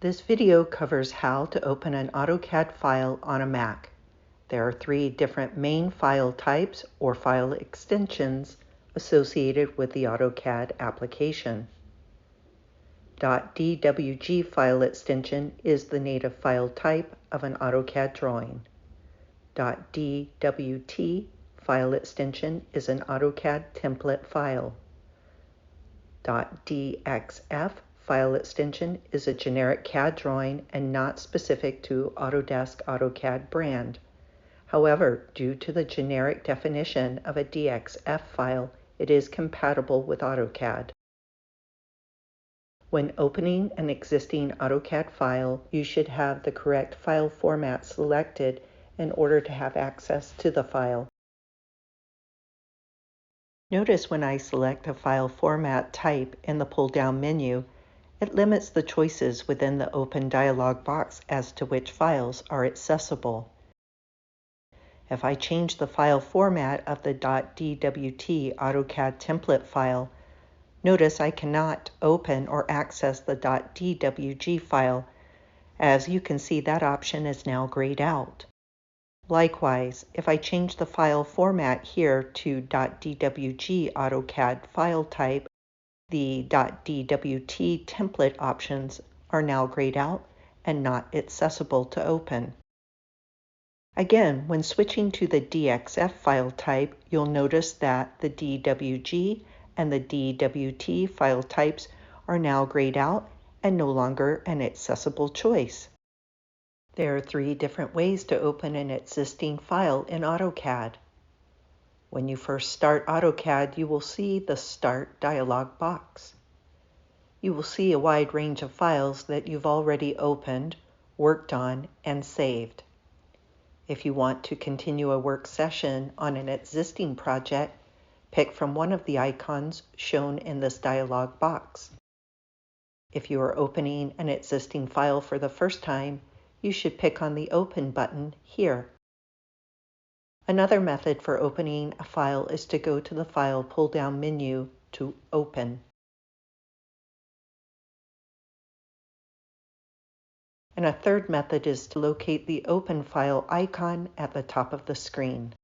This video covers how to open an AutoCAD file on a Mac. There are 3 different main file types or file extensions associated with the AutoCAD application. .dwg file extension is the native file type of an AutoCAD drawing. .dwt file extension is an AutoCAD template file. .dxf file extension is a generic CAD drawing and not specific to Autodesk AutoCAD brand. However, due to the generic definition of a DXF file, it is compatible with AutoCAD. When opening an existing AutoCAD file, you should have the correct file format selected in order to have access to the file. Notice when I select a file format type in the pull-down menu, it limits the choices within the open dialog box as to which files are accessible. If I change the file format of the .dwt AutoCAD template file, notice I cannot open or access the .dwg file. As you can see, that option is now grayed out. Likewise, if I change the file format here to .dwg AutoCAD file type, the .dwt template options are now grayed out and not accessible to open. Again, when switching to the DXF file type, you'll notice that the DWG and the DWT file types are now grayed out and no longer an accessible choice. There are 3 different ways to open an existing file in AutoCAD. When you first start AutoCAD, you will see the Start dialog box. You will see a wide range of files that you've already opened, worked on, and saved. If you want to continue a work session on an existing project, pick from one of the icons shown in this dialog box. If you are opening an existing file for the first time, you should pick on the Open button here. Another method for opening a file is to go to the File pull-down menu to Open. And a third method is to locate the Open File icon at the top of the screen.